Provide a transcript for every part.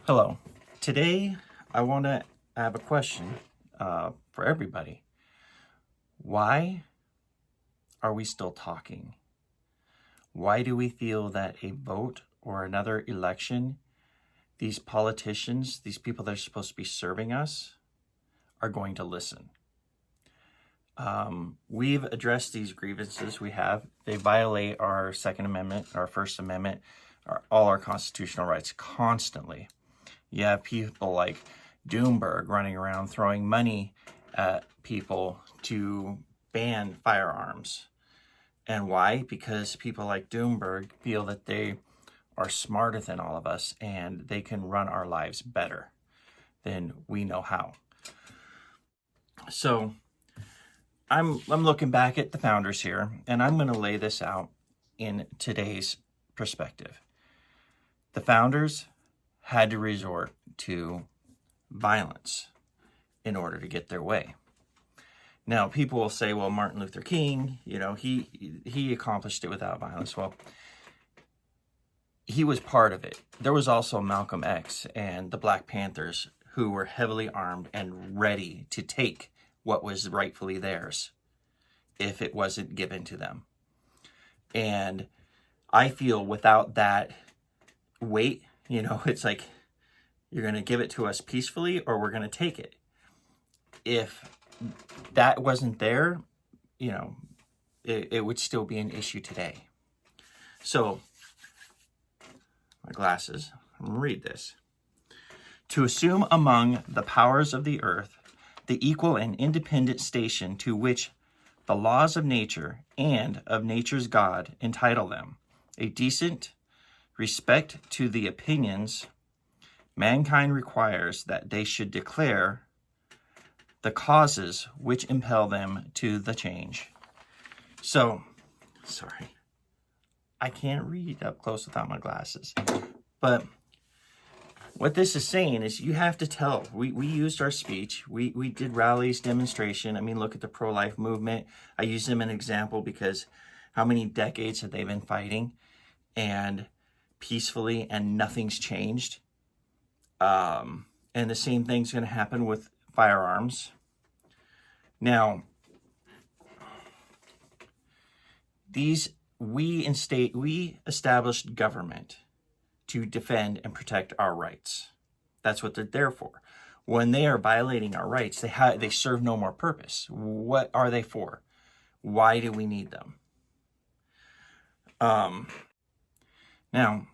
Hello. Today, I want to have a question for everybody. Why are we still talking? Why do we feel that a vote or another election, these politicians, these people that are supposed to be serving us, are going to listen? We've addressed these grievances we have. They violate our Second Amendment, our First Amendment, all our constitutional rights constantly. You have people like Doomberg running around throwing money at people to ban firearms. And why? Because people like Doomberg feel that they are smarter than all of us and they can run our lives better than we know how. So I'm looking back at the founders here, and I'm going to lay this out in today's perspective. The founders had to resort to violence in order to get their way. Now, people will say, well, Martin Luther King, he accomplished it without violence. Well, he was part of it. There was also Malcolm X and the Black Panthers who were heavily armed and ready to take what was rightfully theirs if it wasn't given to them. And I feel without that weight, it's like you're going to give it to us peacefully or we're going to take it. If that wasn't there, it would still be an issue today. So, my glasses, I'm going to read this. To assume among the powers of the earth the equal and independent station to which the laws of nature and of nature's God entitle them, a decent respect to the opinions mankind requires that they should declare the causes which impel them to the change. So, sorry, I can't read up close without my glasses. But what this is saying is you have to tell. We used our speech. We did rallies, demonstration. I mean, look at the pro-life movement. I use them as an example because how many decades have they been fighting and peacefully and nothing's changed? And the same thing's going to happen with firearms. Now, we established government to defend and protect our rights. That's what they're there for. When they are violating our rights, they serve no more purpose. What are they for? Why do we need them? Now,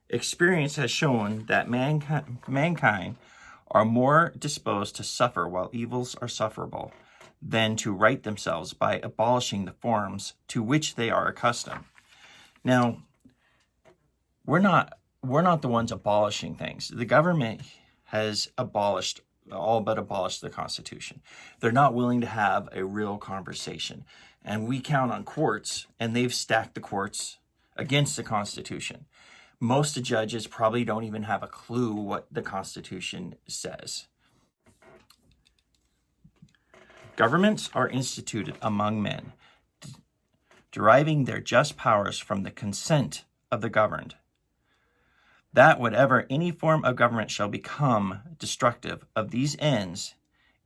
experience has shown that mankind are more disposed to suffer while evils are sufferable than to right themselves by abolishing the forms to which they are accustomed. Now, we're not the ones abolishing things. The government has all but abolished the Constitution. They're not willing to have a real conversation. And we count on courts, and they've stacked the courts against the Constitution. Most of the judges probably don't even have a clue what the Constitution says. Governments are instituted among men, deriving their just powers from the consent of the governed. That whatever any form of government shall become destructive of these ends,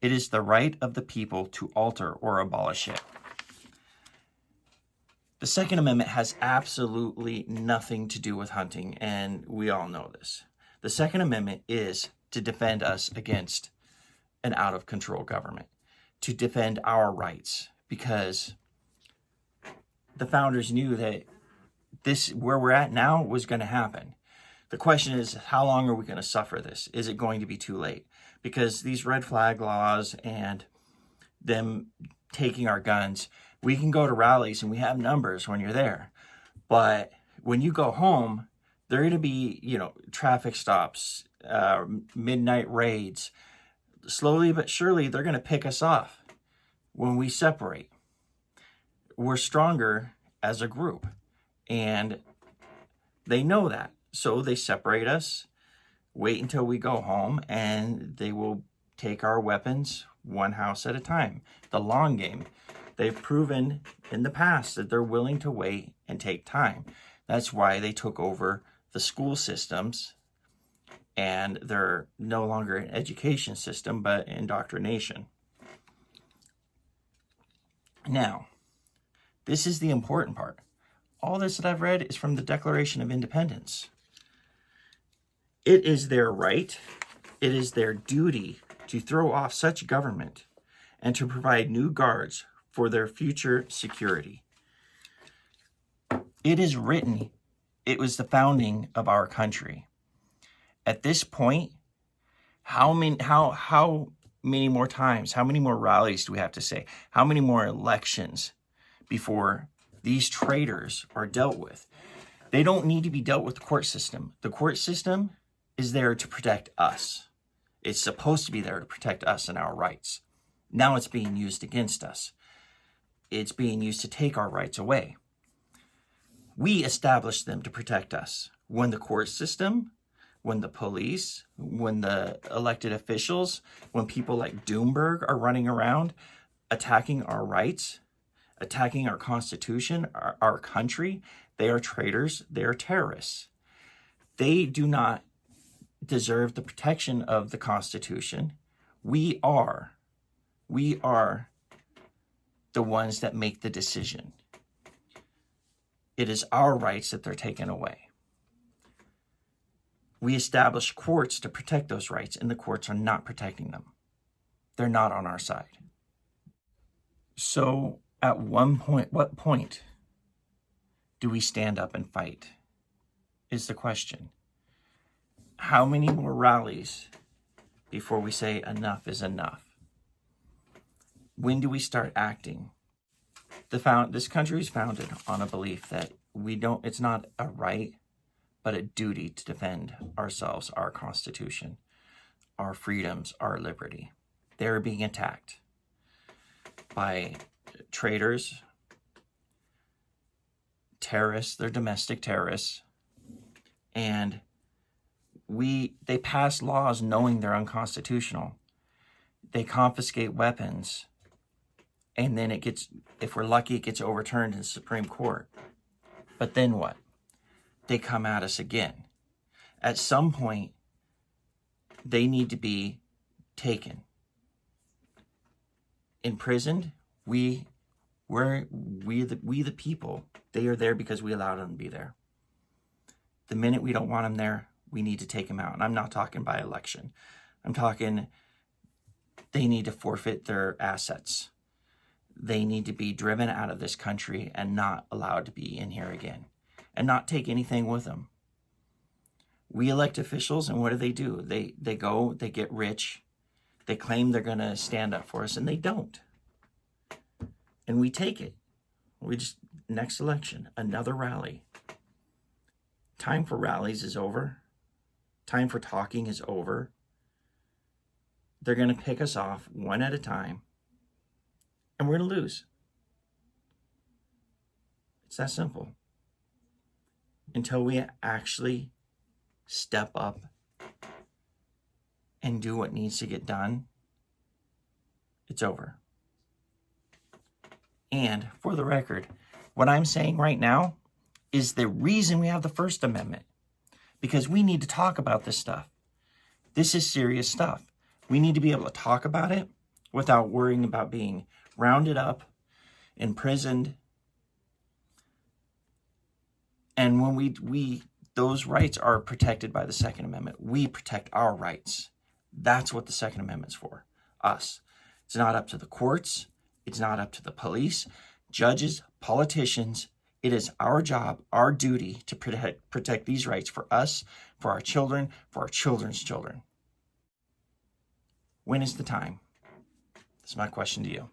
it is the right of the people to alter or abolish it. The Second Amendment has absolutely nothing to do with hunting, and we all know this. The Second Amendment is to defend us against an out-of-control government, to defend our rights, because the founders knew that this, where we're at now, was going to happen. The question is, how long are we going to suffer this? Is it going to be too late? Because these red flag laws and them taking our guns, we can go to rallies and we have numbers when you're there. But when you go home, there are going to be, traffic stops, midnight raids. Slowly but surely, they're going to pick us off when we separate. We're stronger as a group, and they know that. So they separate us, wait until we go home, and they will take our weapons one house at a time. The long game. They've proven in the past that they're willing to wait and take time. That's why they took over the school systems, and they're no longer an education system, but indoctrination. Now, this is the important part. All this that I've read is from the Declaration of Independence. It is their right, it is their duty to throw off such government and to provide new guards for their future security. It is written, it was the founding of our country. At this point, how many more times, how many more rallies do we have to say? How many more elections before these traitors are dealt with? They don't need to be dealt with the court system. The court system is there to protect us. It's supposed to be there to protect us and our rights. Now it's being used against us. It's being used to take our rights away. We established them to protect us. When the court system, when the police, when the elected officials, when people like Doomberg are running around attacking our rights, attacking our Constitution, our country, they are traitors, they are terrorists. They do not deserve the protection of the Constitution. We are the ones that make the decision. It is our rights that they're taken away. We establish courts to protect those rights, and the courts are not protecting them. They're not on our side. So at what point do we stand up and fight is the question. How many more rallies before we say enough is enough? When do we start acting? This country is founded on a belief that it's not a right, but a duty to defend ourselves, our Constitution, our freedoms, our liberty. They're being attacked by traitors, terrorists, they're domestic terrorists, and they pass laws knowing they're unconstitutional. They confiscate weapons, and then if we're lucky, it gets overturned in the Supreme Court. But then what? They come at us again. At some point, they need to be taken. Imprisoned, we the people, they are there because we allowed them to be there. The minute we don't want them there, we need to take them out. And I'm not talking by election. I'm talking they need to forfeit their assets. They need to be driven out of this country and not allowed to be in here again, and not take anything with them. We elect officials, and what do? They go, they get rich, they claim they're going to stand up for us, and they don't. And we take it. Next election, another rally. Time for rallies is over. Time for talking is over. They're going to pick us off one at a time, and we're going to lose. It's that simple. Until we actually step up and do what needs to get done, it's over. And for the record, what I'm saying right now is the reason we have the First Amendment, because we need to talk about this stuff. This is serious stuff. We need to be able to talk about it without worrying about being rounded up, imprisoned. And when those rights are protected by the Second Amendment, we protect our rights. That's what the Second Amendment's for, us. It's not up to the courts. It's not up to the police, judges, politicians. It is our job, our duty to protect these rights for us, for our children, for our children's children. When is the time? That's my question to you.